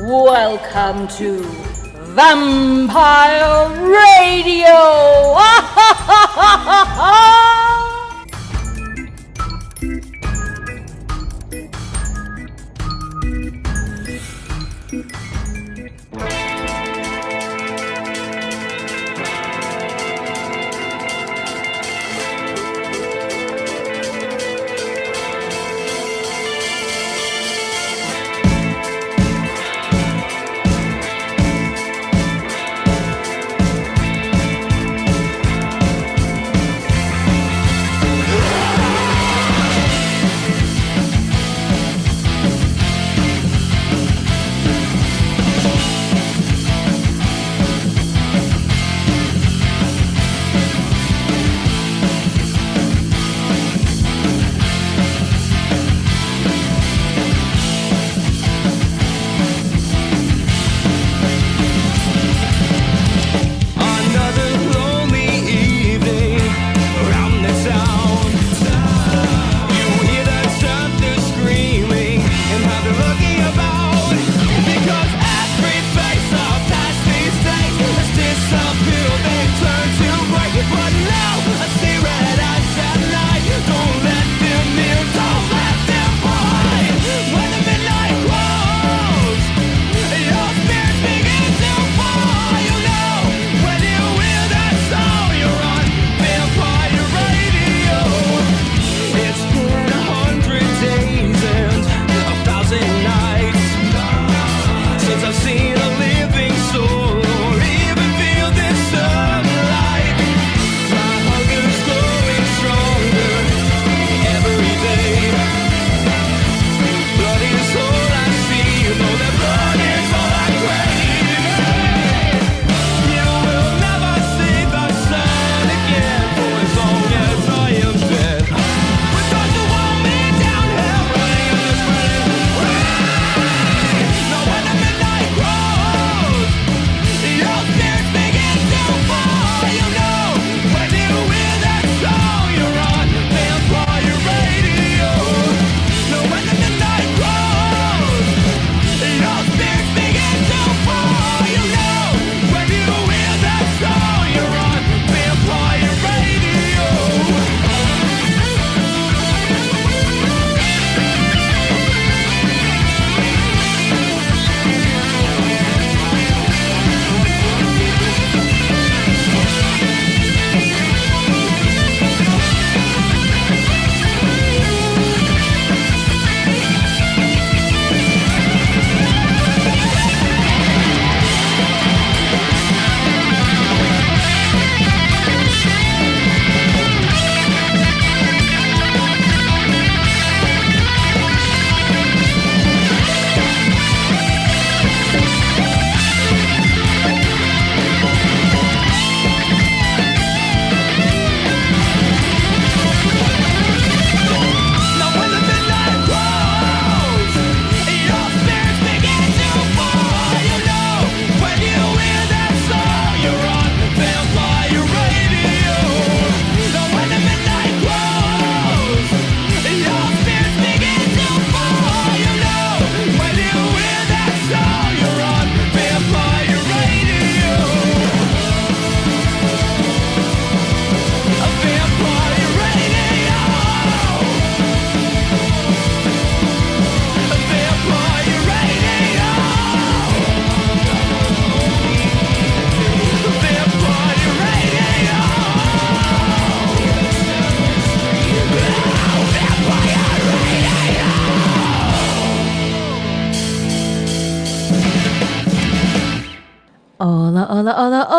Welcome to Vampire Radio!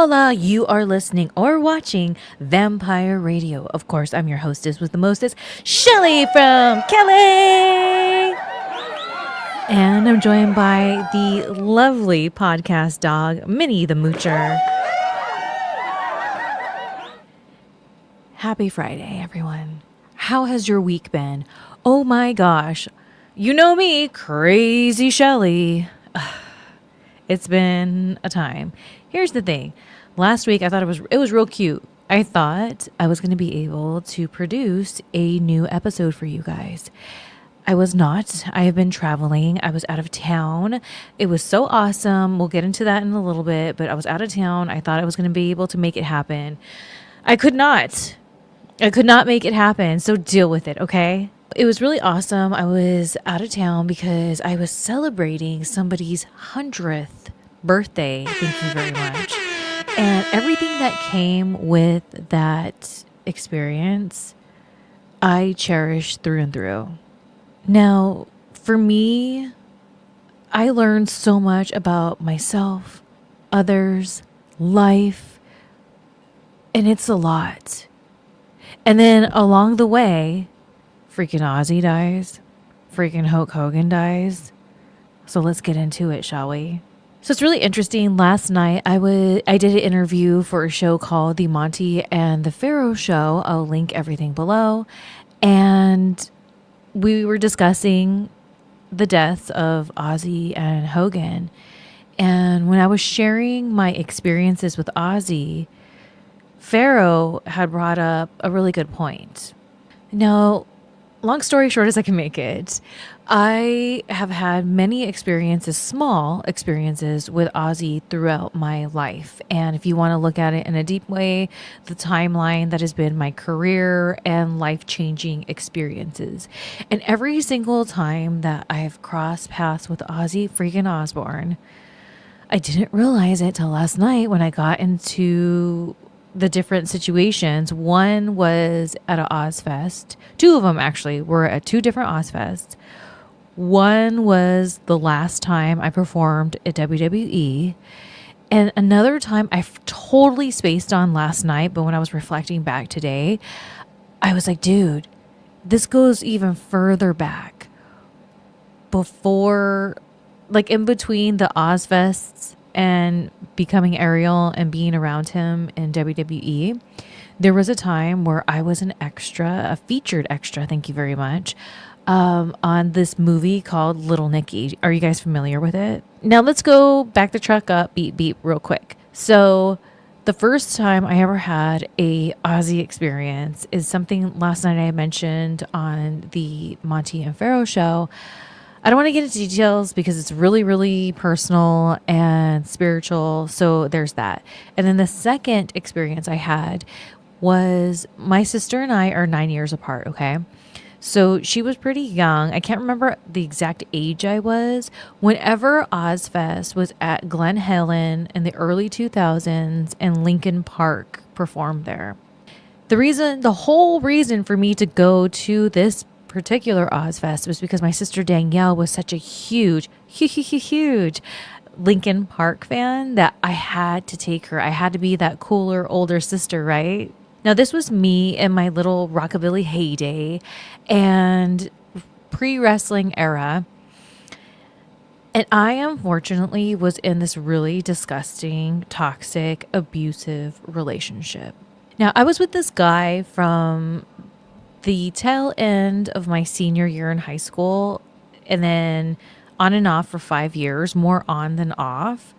Hola, you are listening or watching Vampire Radio. Of course, I'm your hostess with the mostest, Shelly from Kelly. And I'm joined by the lovely podcast dog, Minnie the Moocher. Happy Friday, everyone. How has your week been? Oh my gosh. You know me, crazy Shelly. It's been a time. Here's the thing. Last week, I thought it was real cute. I thought I was going to be able to produce a new episode for you guys. I was not. I have been traveling. I was out of town. It was so awesome. We'll get into that in a little bit, but I was out of town. I thought I was going to be able to make it happen. I could not. I could not make it happen. So deal with it, okay? It was really awesome. I was out of town because I was celebrating somebody's 100th birthday. Thank you very much. And everything that came with that experience, I cherish through and through. Now, for me, I learned so much about myself, others, life, and it's a lot. And then along the way, freaking Ozzy dies, freaking Hulk Hogan dies. So let's get into it, shall we? So it's really interesting. Last night, I did an interview for a show called The Monty and the Pharaoh Show. I'll link everything below. And we were discussing the deaths of Ozzy and Hogan. And when I was sharing my experiences with Ozzy, Pharaoh had brought up a really good point. Now, long story short as I can make it, I have had many experiences, small experiences with Ozzy throughout my life. And if you want to look at it in a deep way, the timeline that has been my career and life-changing experiences. And every single time that I've crossed paths with Ozzy freaking Osbourne, I didn't realize it till last night when I got into the different situations. One was at a Ozfest. Two of them actually were at two different Ozfests. One was the last time I performed at WWE. And another time I totally spaced on last night, but when I was reflecting back today, I was like, dude, this goes even further back. Before, like in between the Ozfests and becoming Ariel and being around him in WWE, there was a time where I was an extra, a featured extra, thank you very much, on this movie called Little Nicky. Are you guys familiar with it? Now let's go back the truck up, beep, beep, real quick. So the first time I ever had a Ozzy experience is something last night I mentioned on the Monty and Pharaoh show. I don't want to get into details because it's really, really personal and spiritual. So there's that. And then the second experience I had was my sister and I are 9 years apart. Okay. So she was pretty young. I can't remember the exact age I was. Whenever Ozfest was at Glen Helen in the early 2000s and Lincoln Park performed there. The whole reason for me to go to this particular Ozfest was because my sister Danielle was such a huge Lincoln Park fan that I had to take her. I had to be that cooler older sister, right? Now, this was me in my little rockabilly heyday and pre-wrestling era. And I, unfortunately, was in this really disgusting, toxic, abusive relationship. Now, I was with this guy from the tail end of my senior year in high school, and then on and off for 5 years, more on than off.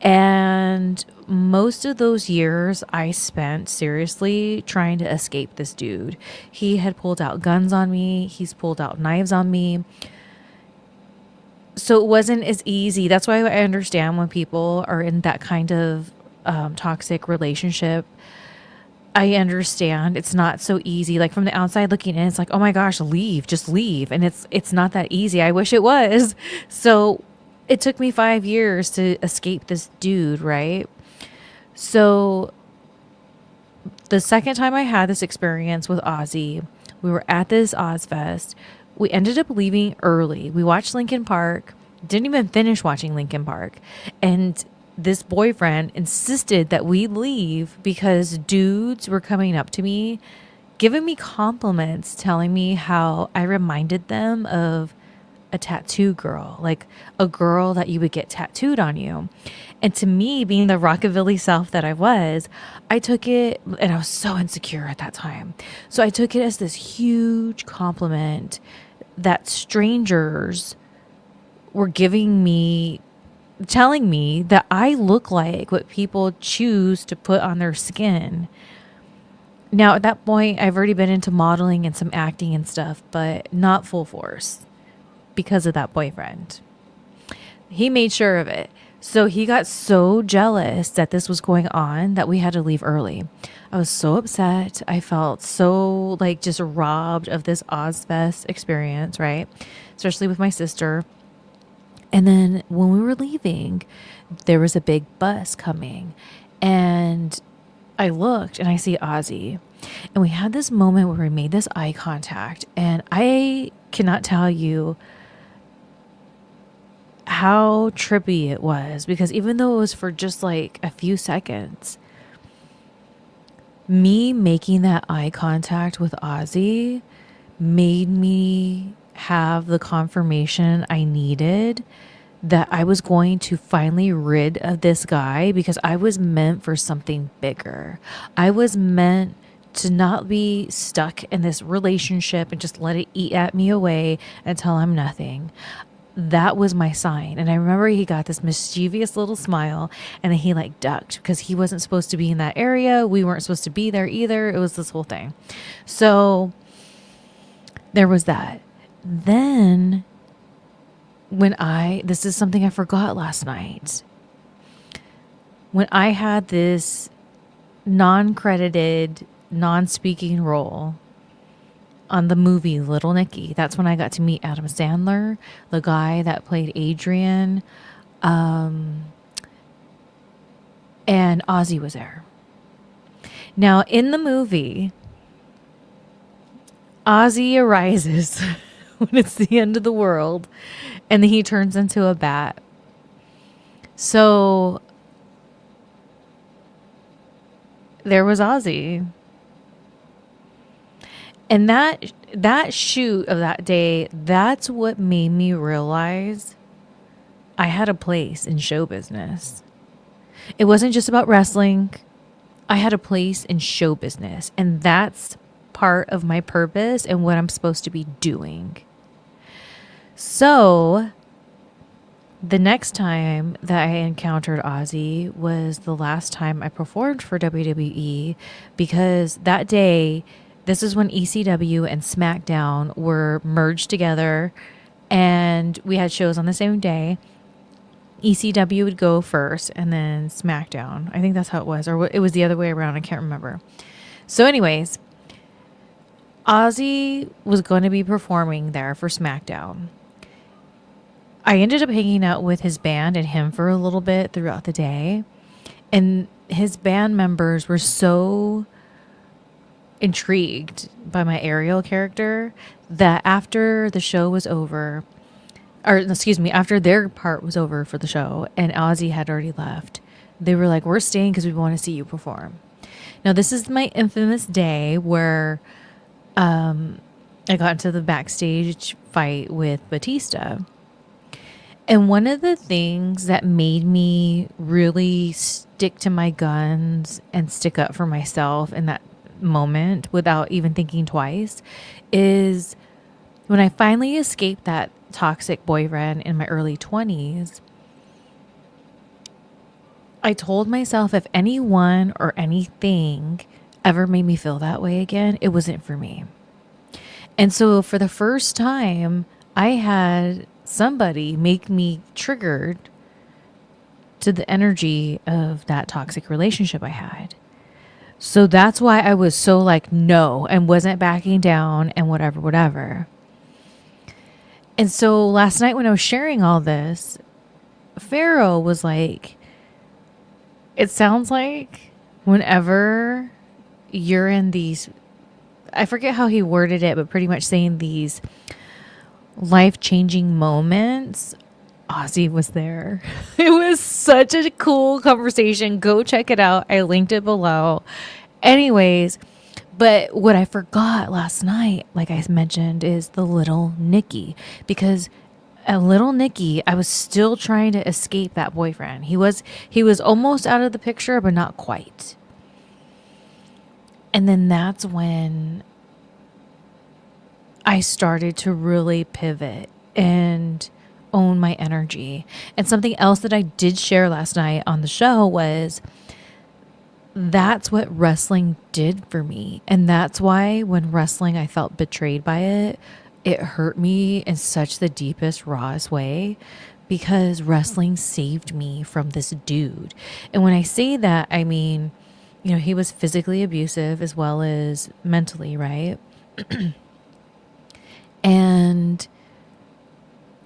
And most of those years I spent seriously trying to escape this dude. He had pulled out guns on me. He's pulled out knives on me. So it wasn't as easy. That's why I understand when people are in that kind of toxic relationship. I understand it's not so easy. Like from the outside looking in, it's like, oh my gosh, leave, just leave. And it's not that easy. I wish it was. So it took me 5 years to escape this dude, right? So the second time I had this experience with Ozzy, we were at this Ozfest. We ended up leaving early. We watched Lincoln Park, didn't even finish watching Lincoln Park. And this boyfriend insisted that we leave because dudes were coming up to me, giving me compliments, telling me how I reminded them of a tattoo girl, like a girl that you would get tattooed on you. And to me, being the rockabilly self that I took it, and I was so insecure at that time. So I took it as this huge compliment that strangers were giving me, telling me that I look like what people choose to put on their skin. Now, at that point, I've already been into modeling and some acting and stuff, but not full force because of that boyfriend. He made sure of it. So he got so jealous that this was going on that we had to leave early. I was so upset. I felt so like just robbed of this Ozfest experience, right? Especially with my sister. And then when we were leaving, there was a big bus coming. And I looked and I see Ozzy. And we had this moment where we made this eye contact. And I cannot tell you how trippy it was, because even though it was for just like a few seconds, me making that eye contact with Ozzy made me have the confirmation I needed that I was going to finally rid of this guy, because I was meant for something bigger. I was meant to not be stuck in this relationship and just let it eat at me away until I'm nothing. That was my sign. And I remember he got this mischievous little smile, and then he like ducked because he wasn't supposed to be in that area. We weren't supposed to be there either. It was this whole thing. So there was that. Then this is something I forgot last night. When I had this non-credited, non-speaking role on the movie Little Nicky, that's when I got to meet Adam Sandler, the guy that played Adrian, and Ozzy was there. Now, in the movie, Ozzy arises when it's the end of the world, and then he turns into a bat. So there was Ozzy. And that shoot of that day, that's what made me realize I had a place in show business. It wasn't just about wrestling. I had a place in show business. And that's part of my purpose and what I'm supposed to be doing. So the next time that I encountered Ozzy was the last time I performed for WWE, because that day, this is when ECW and SmackDown were merged together, and we had shows on the same day. ECW would go first and then SmackDown. I think that's how it was, or it was the other way around. I can't remember. So anyways, Ozzy was going to be performing there for SmackDown. I ended up hanging out with his band and him for a little bit throughout the day. And his band members were so intrigued by my Ariel character that after the show was over, after their part was over for the show and Ozzy had already left, they were like, we're staying because we want to see you perform. Now, this is my infamous day where I got into the backstage fight with Batista. And one of the things that made me really stick to my guns and stick up for myself in that moment without even thinking twice is when I finally escaped that toxic boyfriend in my early 20s, I told myself if anyone or anything ever made me feel that way again, it wasn't for me. And so for the first time, I had somebody make me triggered to the energy of that toxic relationship I had. So that's why I was so like, no, and wasn't backing down and whatever. And so last night when I was sharing all this, Pharaoh was like, it sounds like whenever you're in these, I forget how he worded it, but pretty much saying these life-changing moments, Ozzy was there. It was such a cool conversation. Go check it out. I linked it below. Anyways, but what I forgot last night, like I mentioned, is the Little Nicky. Because at Little Nicky, I was still trying to escape that boyfriend. He was almost out of the picture, but not quite. And then that's when I started to really pivot and own my energy. And something else that I did share last night on the show was that's what wrestling did for me. And that's why when wrestling, I felt betrayed by it. It hurt me in such the deepest, rawest way because wrestling saved me from this dude. And when I say that, I mean, you know, he was physically abusive as well as mentally, right? And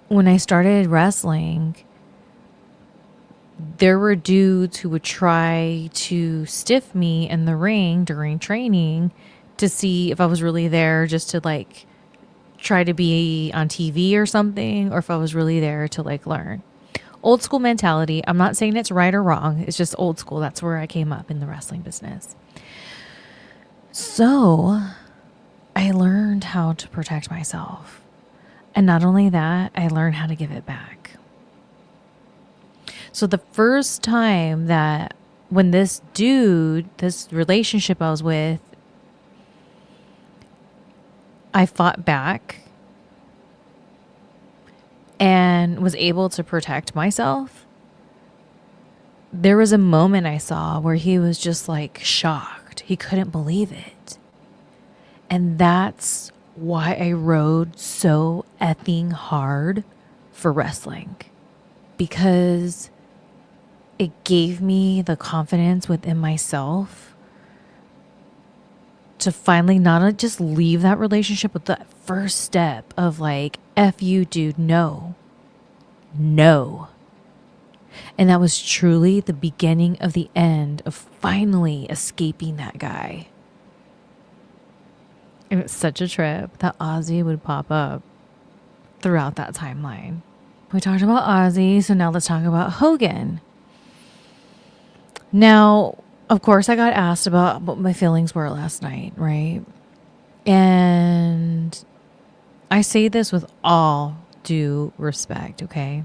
when I started wrestling, there were dudes who would try to stiff me in the ring during training to see if I was really there just to like try to be on TV or something, or if I was really there to like learn. Old school mentality. I'm not saying it's right or wrong. It's just old school. That's where I came up in the wrestling business. So I learned how to protect myself. And not only that, I learned how to give it back. So the first time that when this dude, this relationship I was with, I fought back and was able to protect myself, there was a moment I saw where he was just like shocked. He couldn't believe it. And that's why I rode so effing hard for wrestling. Because it gave me the confidence within myself to finally not just leave that relationship with that first step of like, F you, dude, no. No. And that was truly the beginning of the end of finally escaping that guy. And it's such a trip that Ozzy would pop up throughout that timeline. We talked about Ozzy, so now let's talk about Hogan. Now, of course, I got asked about what my feelings were last night, right? And I say this with all due respect, okay?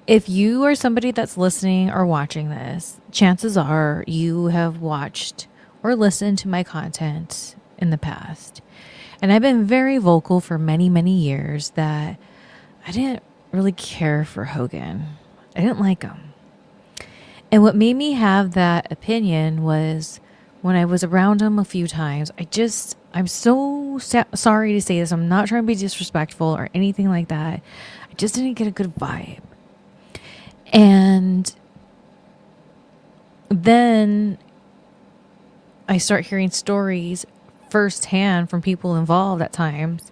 If you are somebody that's listening or watching this, chances are you have watched or listened to my content in the past. And I've been very vocal for many, many years that I didn't really care for Hogan. I didn't like him. And what made me have that opinion was when I was around him a few times, I'm so sorry to say this. I'm not trying to be disrespectful or anything like that. I just didn't get a good vibe. And then I start hearing stories firsthand from people involved at times.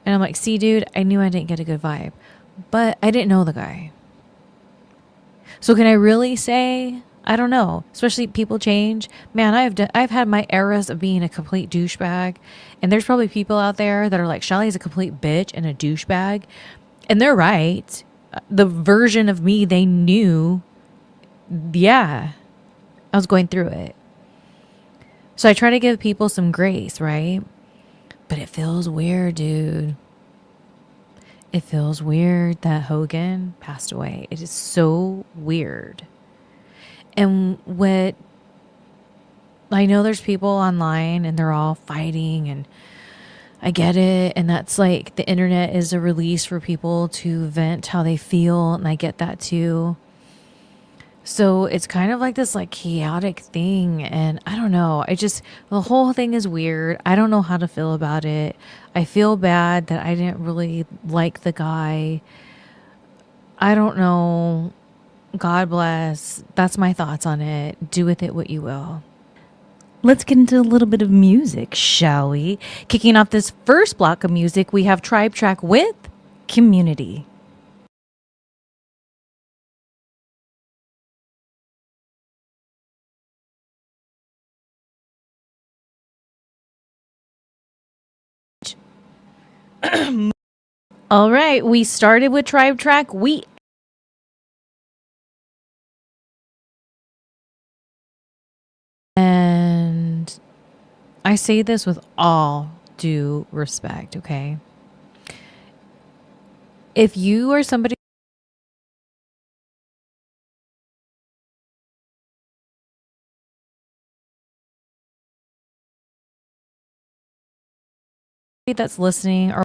And I'm like, see, dude, I knew I didn't get a good vibe, but I didn't know the guy. So can I really say, I don't know, especially people change. Man, I've had my eras of being a complete douchebag. And there's probably people out there that are like, Shelly's a complete bitch and a douchebag. And they're right. The version of me they knew, yeah, I was going through it. So I try to give people some grace, right? But it feels weird, dude. It feels weird that Hogan passed away. It is so weird. And what I know, there's people online and they're all fighting, and I get it. And that's like the internet is a release for people to vent how they feel. And I get that too. So it's kind of like this like chaotic thing. And I don't know. The whole thing is weird. I don't know how to feel about it. I feel bad that I didn't really like the guy. I don't know. God bless. That's my thoughts on it. Do with it what you will. Let's get into a little bit of music, shall we? Kicking off this first block of music, we have Tribe Track with Community. All right, we started with Tribe Track. And I say this with all due respect, okay? If you are somebody that's listening or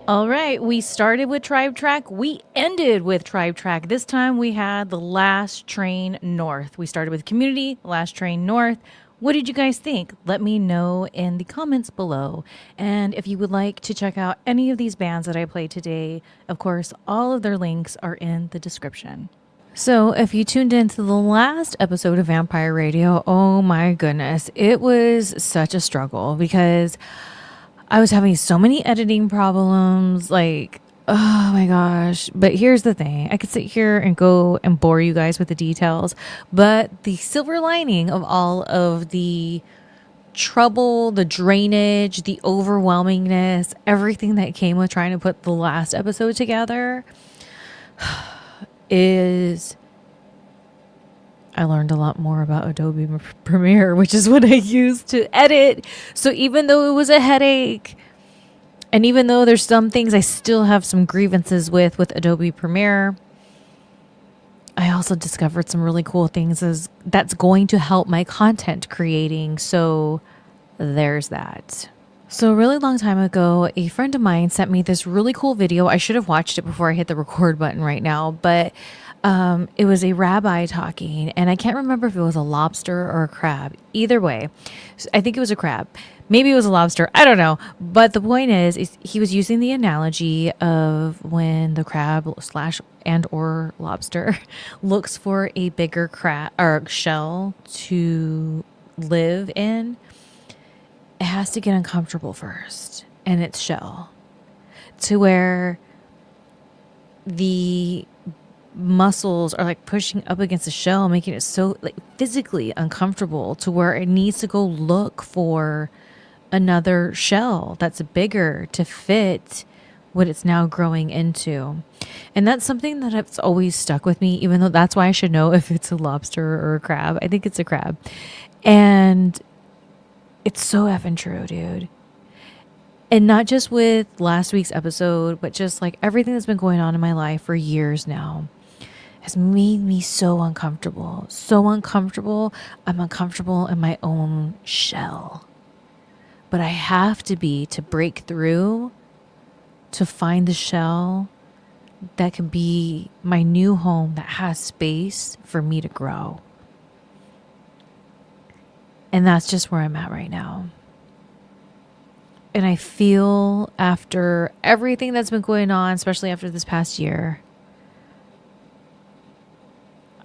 All right, we started with Tribe Track. We ended with Tribe Track. This time we had the last train north. We started with Community, last train north. What did you guys think? Let me know in the comments below. And if you would like to check out any of these bands that I played today, of course, all of their links are in the description. So, if you tuned into the last episode of Vampire Radio, oh my goodness, it was such a struggle because I was having so many editing problems. Like, oh my gosh. But here's the thing, I could sit here and go and bore you guys with the details, but the silver lining of all of the trouble, the drainage, the overwhelmingness, everything that came with trying to put the last episode together is I learned a lot more about Adobe Premiere, which is what I use to edit. So even though it was a headache, and even though there's some things I still have some grievances with Adobe Premiere, I also discovered some really cool things that's going to help my content creating. So there's that. So a really long time ago, a friend of mine sent me this really cool video. I should have watched it before I hit the record button right now, but it was a rabbi talking, and I can't remember if it was a lobster or a crab. Either way, I think it was a crab. Maybe it was a lobster. I don't know. But the point is he was using the analogy of when the crab / lobster looks for a bigger crab or shell to live in. It has to get uncomfortable first in its shell, to where the muscles are like pushing up against the shell, making it so like physically uncomfortable, to where it needs to go look for another shell that's bigger to fit what it's now growing into. And that's something that has always stuck with me, even though that's why I should know if it's a lobster or a crab. I think it's a crab. And it's so effing true, dude. And not just with last week's episode, but just like everything that's been going on in my life for years now has made me so uncomfortable. So uncomfortable. I'm uncomfortable in my own shell. But I have to break through to find the shell that can be my new home, that has space for me to grow. And that's just where I'm at right now. And I feel after everything that's been going on, especially after this past year,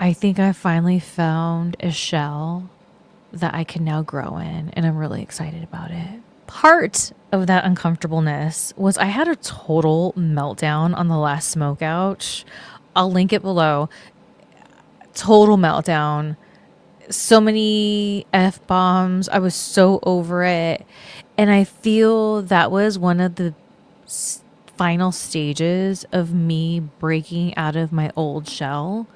I think I finally found a shell that I can now grow in, and I'm really excited about it. Part of that uncomfortableness was I had a total meltdown on the last Smokeout. I'll link it below. Total meltdown. So many F-bombs. I was so over it. And I feel that was one of the final stages of me breaking out of my old shell.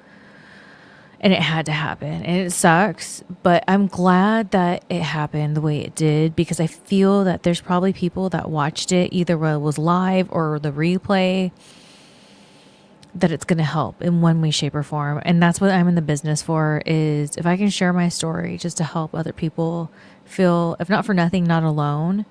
And it had to happen. And it sucks. But I'm glad that it happened the way it did, because I feel that there's probably people that watched it, either when it was live or the replay, that it's going to help in one way, shape, or form. And that's what I'm in the business for, is if I can share my story just to help other people feel, if not for nothing, not alone,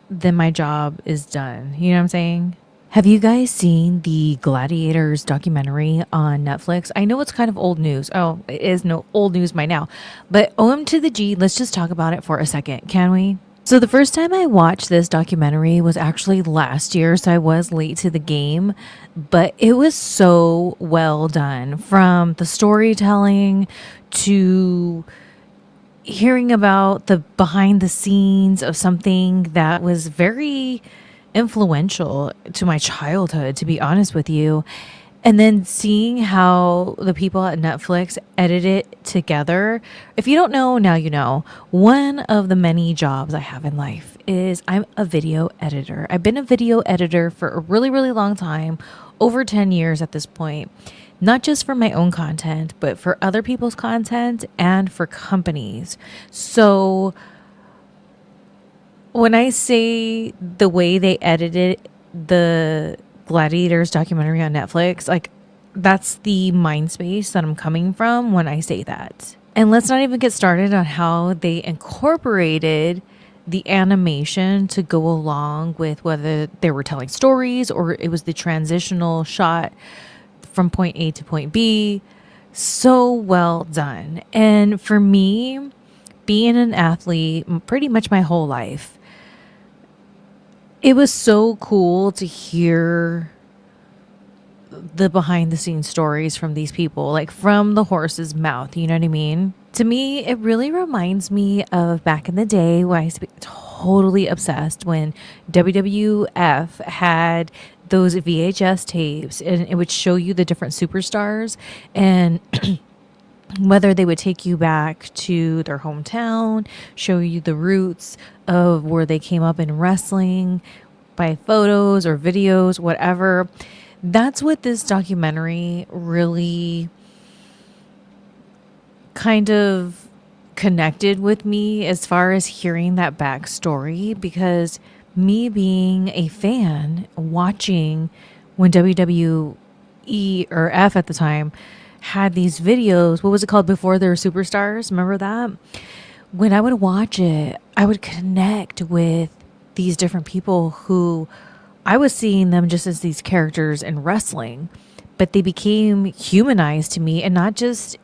then my job is done. You know what I'm saying? Have you guys seen the Gladiators documentary on Netflix? I know it's kind of old news. Oh, it is no old news by now. But OM to the G, let's just talk about it for a second, can we? So the first time I watched this documentary was actually last year, so I was late to the game, but it was so well done, from the storytelling to hearing about the behind the scenes of something that was very influential to my childhood, to be honest with you. And then seeing how the people at Netflix edit it together. If you don't know, now you know. One of the many jobs I have in life is I'm a video editor. I've been a video editor for a really, really long time, over 10 years at this point. Not just for my own content, but for other people's content and for companies. So when I say the way they edited the Gladiators documentary on Netflix, like, that's the mind space that I'm coming from when I say that. And let's not even get started on how they incorporated the animation to go along with whether they were telling stories or it was the transitional shot from point A to point B. So well done. And for me, being an athlete pretty much my whole life, it was so cool to hear the behind the scenes stories from these people, like from the horse's mouth. You know what I mean? To me, it really reminds me of back in the day when I was totally obsessed when WWF had those VHS tapes and it would show you the different superstars and whether they would take you back to their hometown, show you the roots of where they came up in wrestling by photos or videos, whatever. That's what this documentary really kind of connected with me as far as hearing that backstory, because me being a fan watching when WWE or F at the time had these videos, what was it called before they were superstars? Remember that? When I would watch it, I would connect with these different people who I was seeing them just as these characters in wrestling, but they became humanized to me, and not just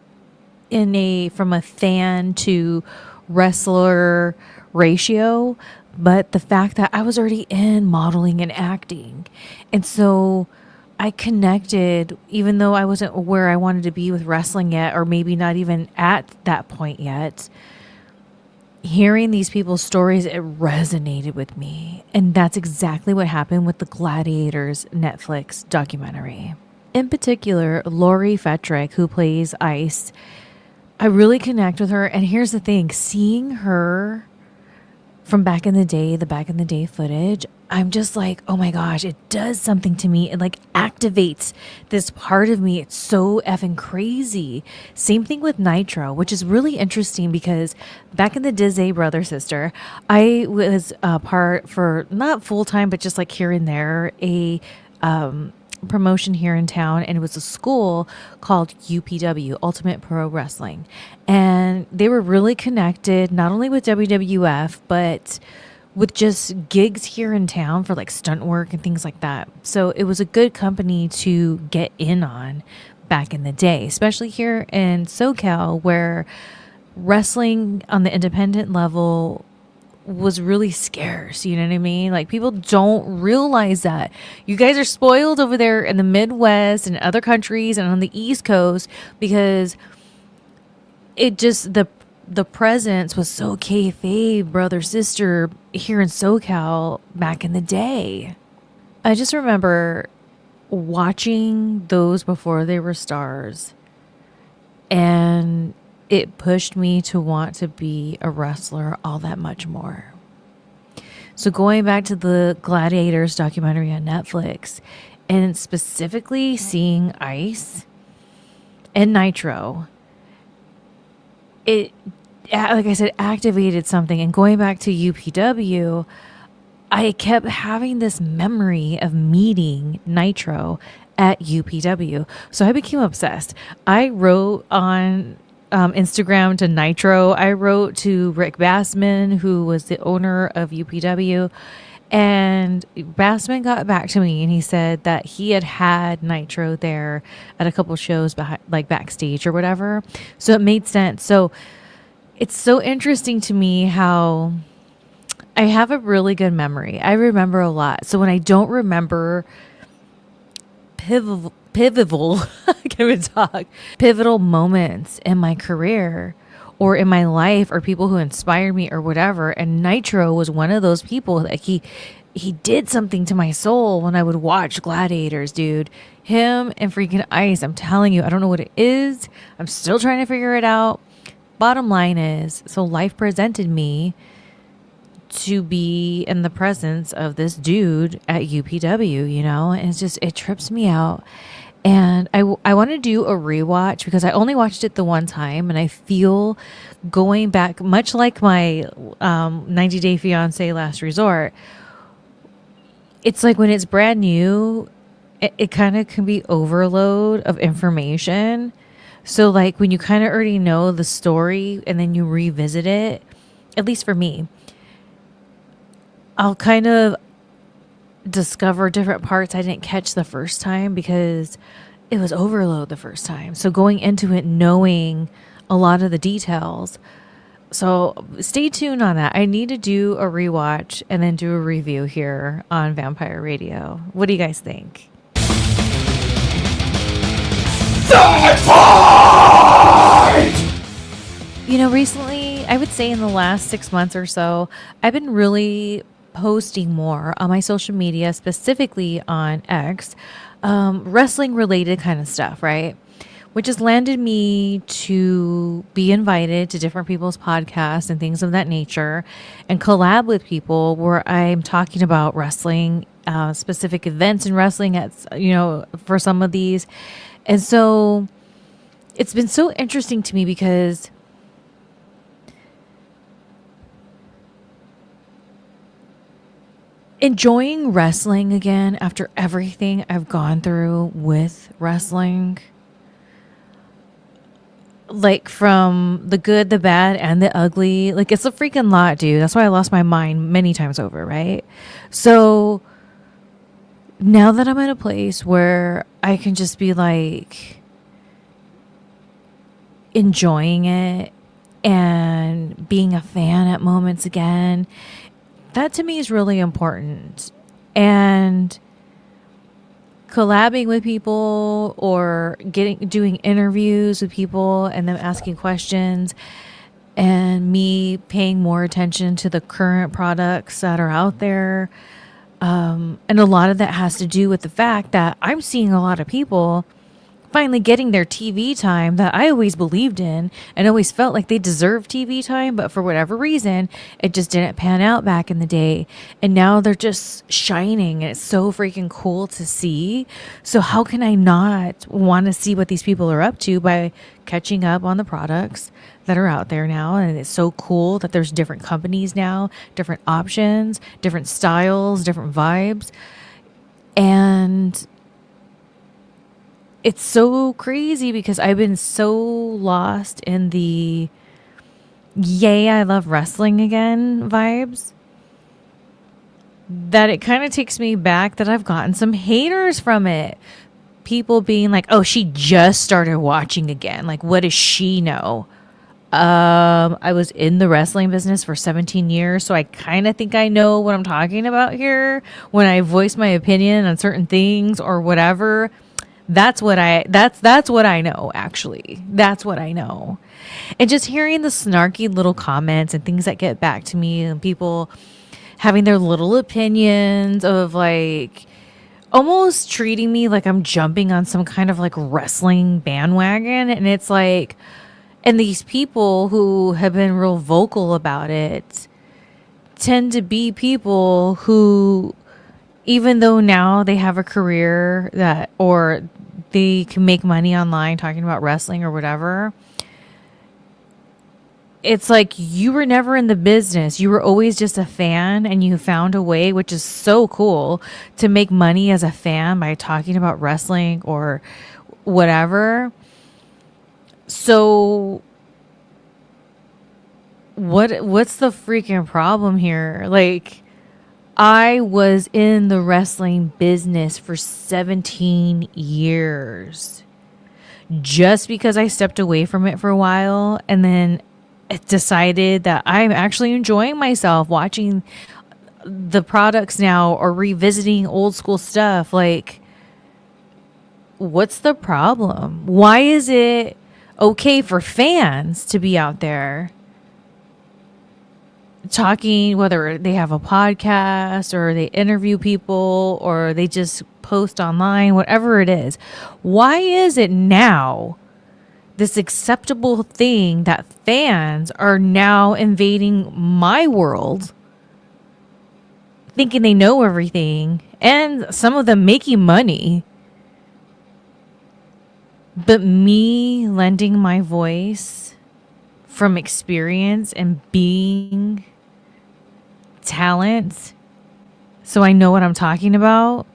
from a fan to wrestler ratio, but the fact that I was already in modeling and acting. And so I connected, even though I wasn't where I wanted to be with wrestling yet, or maybe not even at that point yet. Hearing these people's stories, it resonated with me. And that's exactly what happened with the Gladiators Netflix documentary. In particular, Lori Fetrick, who plays Ice, I really connect with her. And here's the thing, seeing her from back in the day footage, I'm just like, oh my gosh, it does something to me. It like activates this part of me. It's so effing crazy. Same thing with Nitro, which is really interesting because back in the Disney brother sister, I was a part for not full time, but just like here and there, a promotion here in town, and it was a school called UPW, Ultimate Pro Wrestling, and they were really connected not only with WWF but with just gigs here in town for like stunt work and things like that. So it was a good company to get in on back in the day, especially here in SoCal, where wrestling on the independent level was really scarce. You know what I mean? Like, people don't realize that. You guys are spoiled over there in the Midwest and other countries and on the East Coast, because it just, the presence was so kayfabe, brother, sister here in SoCal back in the day. I just remember watching those before they were stars, and it pushed me to want to be a wrestler all that much more. So going back to the Gladiators documentary on Netflix, and specifically seeing Ice and Nitro, it, like I said, activated something. And going back to UPW, I kept having this memory of meeting Nitro at UPW. So I became obsessed. I wrote on Instagram to Nitro. I wrote to Rick Bassman, who was the owner of UPW, and Bassman got back to me and he said that he had Nitro there at a couple shows behind, like backstage or whatever. So it made sense. So it's so interesting to me how I have a really good memory. I remember a lot. So when I don't remember pivotal I can't even talk, pivotal moments in my career or in my life, or people who inspired me or whatever, and Nitro was one of those people that he did something to my soul when I would watch Gladiators, dude. Him and freaking Ice, I'm telling you, I don't know what it is. I'm still trying to figure it out. Bottom line is, so life presented me to be in the presence of this dude at UPW, you know, and it's just, it trips me out. And I want to do a rewatch because I only watched it the one time, and I feel going back, much like my 90 Day Fiancé Last Resort, it's like when it's brand new, it kind of can be overload of information. So like when you kind of already know the story and then you revisit it, at least for me, I'll kind of discover different parts I didn't catch the first time because it was overload the first time. So going into it knowing a lot of the details. So stay tuned on that. I need to do a rewatch and then do a review here on Vampire Radio. What do you guys think? You know, recently, I would say in the last 6 months or so, I've been really posting more on my social media, specifically on X, wrestling related kind of stuff, right? Which has landed me to be invited to different people's podcasts and things of that nature and collab with people where I'm talking about wrestling, specific events in wrestling for some of these. And so it's been so interesting to me because enjoying wrestling again after everything I've gone through with wrestling, like from the good, the bad, and the ugly, like it's a freaking lot, dude. That's why I lost my mind many times over, right? So now that I'm in a place where I can just be like enjoying it and being a fan at moments again, that to me is really important. And collabing with people or doing interviews with people and them asking questions and me paying more attention to the current products that are out there. And a lot of that has to do with the fact that I'm seeing a lot of people finally getting their TV time that I always believed in and always felt like they deserved TV time, but for whatever reason, it just didn't pan out back in the day. And now they're just shining and it's so freaking cool to see. So how can I not want to see what these people are up to by catching up on the products that are out there now? And it's so cool that there's different companies now, different options, different styles, different vibes. And it's so crazy because I've been so lost in the yay, I love wrestling again vibes that it kind of takes me back that I've gotten some haters from it. People being like, oh, she just started watching again. Like, what does she know? I was in the wrestling business for 17 years, so I kind of think I know what I'm talking about here when I voice my opinion on certain things or whatever. That's what I know, actually. That's what I know. And just hearing the snarky little comments and things that get back to me and people having their little opinions of like almost treating me like I'm jumping on some kind of like wrestling bandwagon. And it's like, and these people who have been real vocal about it tend to be people who, even though now they have a career or they can make money online talking about wrestling or whatever, it's like you were never in the business. You were always just a fan and you found a way, which is so cool, to make money as a fan by talking about wrestling or whatever. So what's the freaking problem here? Like, I was in the wrestling business for 17 years. Just because I stepped away from it for a while and then decided that I'm actually enjoying myself watching the products now or revisiting old school stuff. Like, what's the problem? Why is it okay for fans to be out there talking, whether they have a podcast or they interview people or they just post online, whatever it is? Why is it now this acceptable thing that fans are now invading my world, thinking they know everything, and some of them making money, but me lending my voice from experience and being talent, so I know what I'm talking about?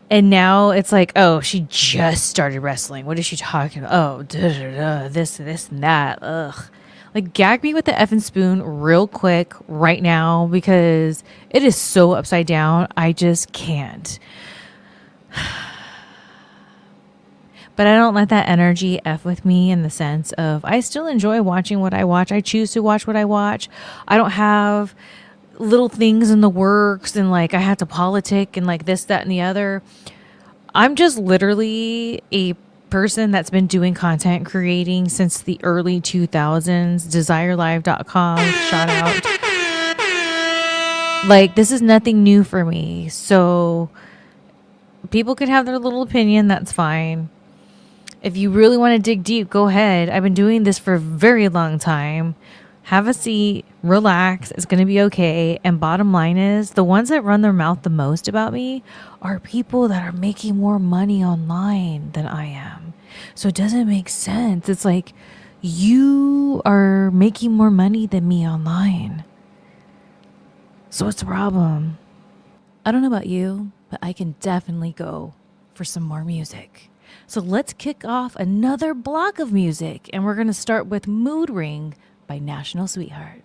And now it's like, oh, she just started wrestling. What is she talking about? Oh, this, and that. Ugh. Like, gag me with the effing spoon real quick right now because it is so upside down. I just can't. But I don't let that energy F with me in the sense of I still enjoy watching what I watch. I choose to watch what I watch. I don't have little things in the works and like I have to politic and like this, that, and the other. I'm just literally a person that's been doing content creating since the early 2000s. DesireLive.com, shout out. Like, this is nothing new for me. So people can have their little opinion. That's fine. If you really want to dig deep, go ahead. I've been doing this for a very long time. Have a seat, relax. It's going to be okay. And bottom line is, the ones that run their mouth the most about me are people that are making more money online than I am. So it doesn't make sense. It's like, you are making more money than me online. So what's the problem? I don't know about you, but I can definitely go for some more music. So let's kick off another block of music. And we're going to start with Mood Ring by National Sweetheart.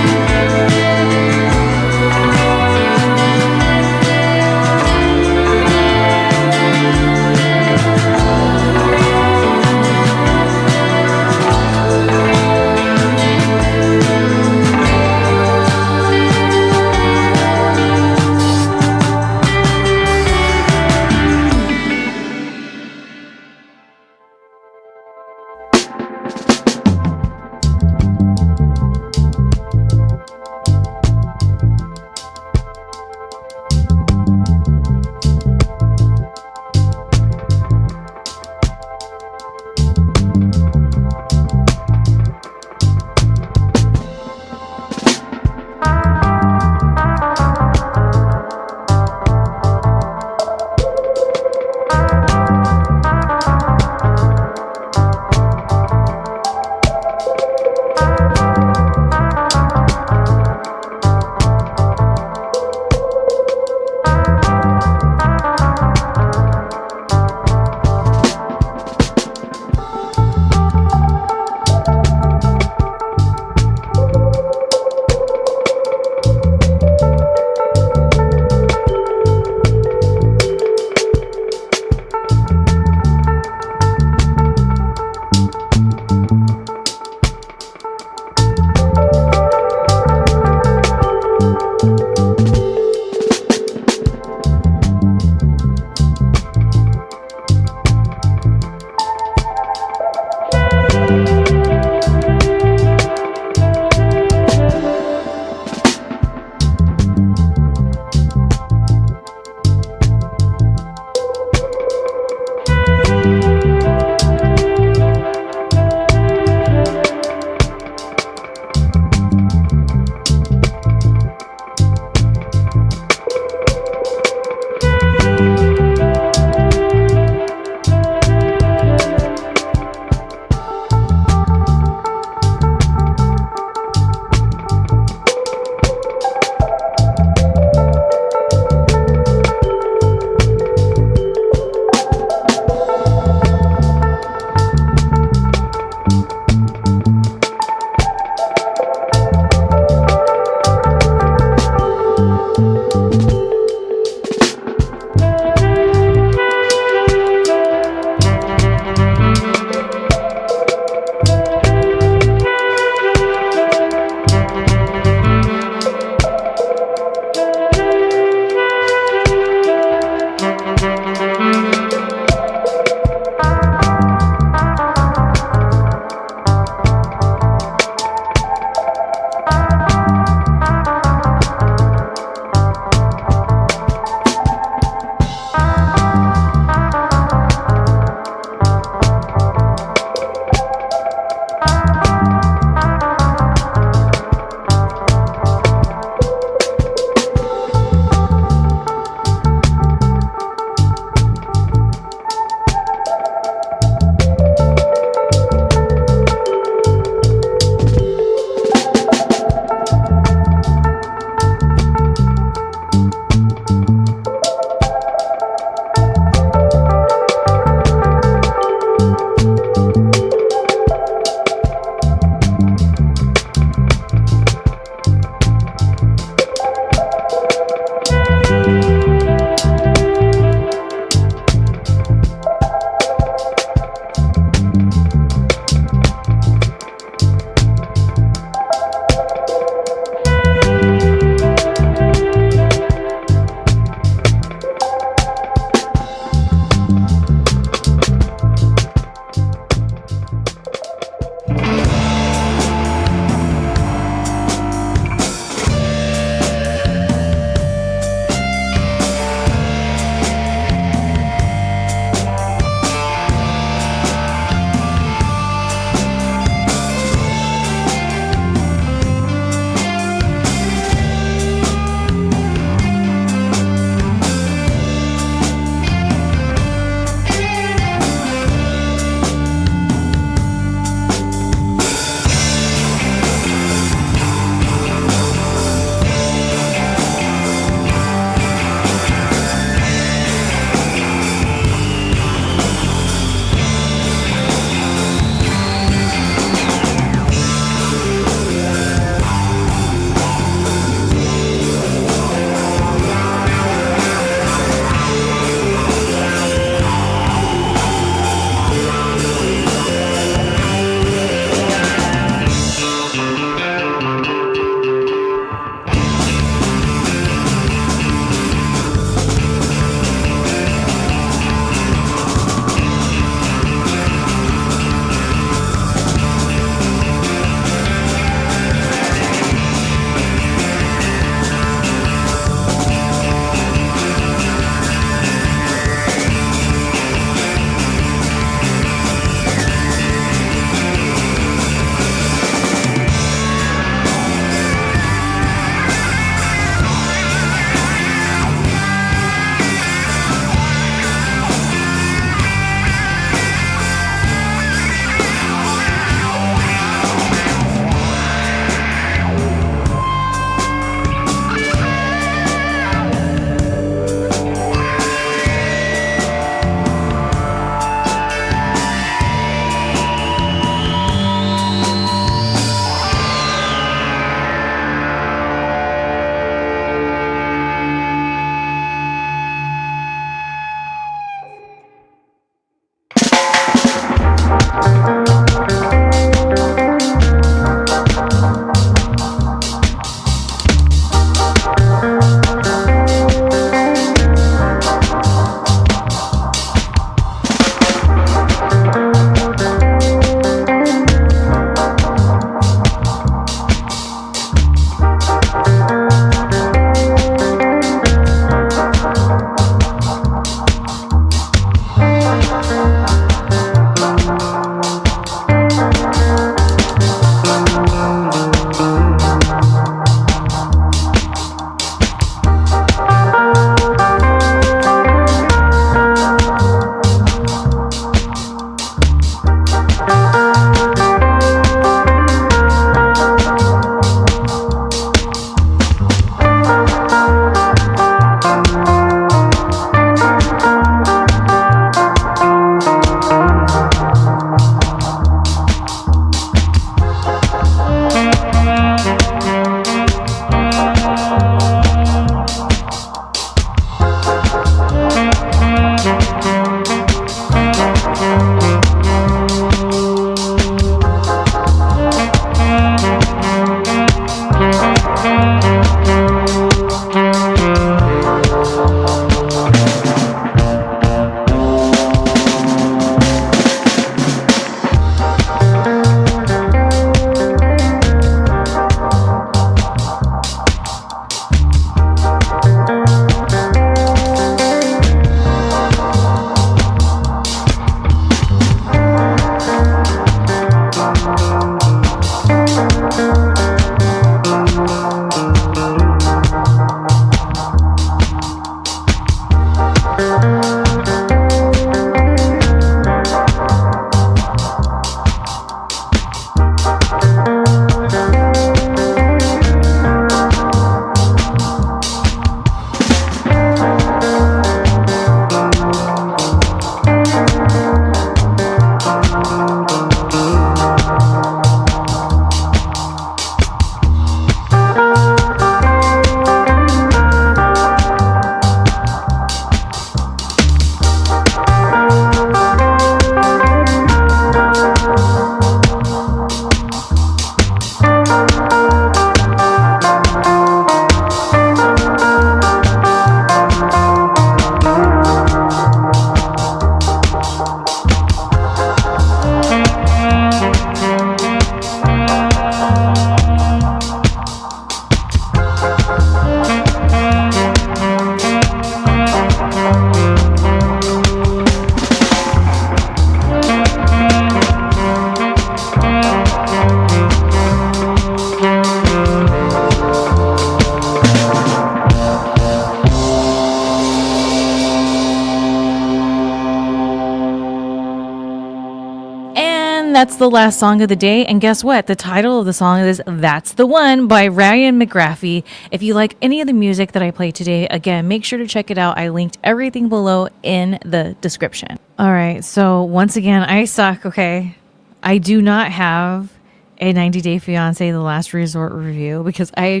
that's the last song of the day. And guess what? The title of the song is That's the One by Ryan McCaffrey. If you like any of the music that I played today, again, make sure to check it out. I linked everything below in the description. All right. So once again, I suck. Okay. I do not have a 90 Day Fiancé The Last Resort review because I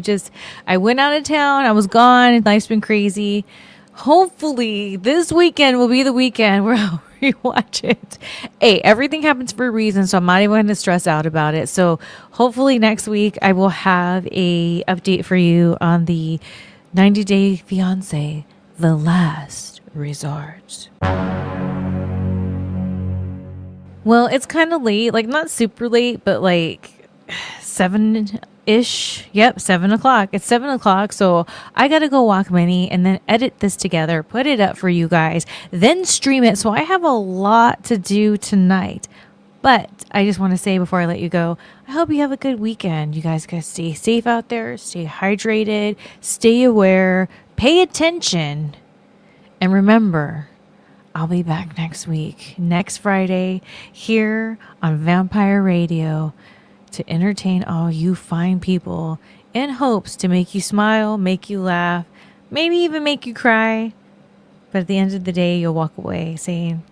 went out of town. I was gone. Life's been crazy. Hopefully this weekend will be the weekend where I'll rewatch it. Hey, everything happens for a reason, so I'm not even going to stress out about it. So hopefully next week I will have a update for you on the 90 Day Fiancé The Last Resort. Well, it's kind of late, like not super late, but like 7-ish. Yep, 7 o'clock. It's 7 o'clock, so I got to go walk Minnie and then edit this together, put it up for you guys, then stream it. So I have a lot to do tonight. But I just want to say before I let you go, I hope you have a good weekend. You guys got to stay safe out there, stay hydrated, stay aware, pay attention, and remember, I'll be back next week, next Friday, here on Vampire Radio to entertain all you fine people in hopes to make you smile, make you laugh, maybe even make you cry. But at the end of the day, you'll walk away saying,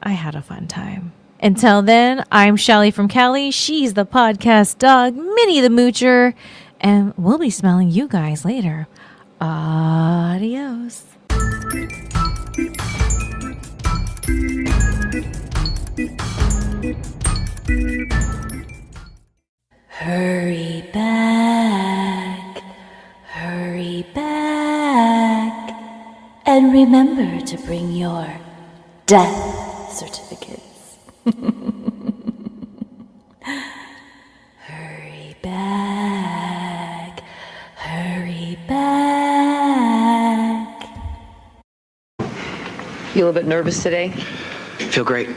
I had a fun time. Until then, I'm Shelly from Cali. She's the podcast dog, Minnie the Moocher, and we'll be smelling you guys later. Adios. Hurry back, and remember to bring your death certificates. Hurry back. You a little bit nervous today? Feel great.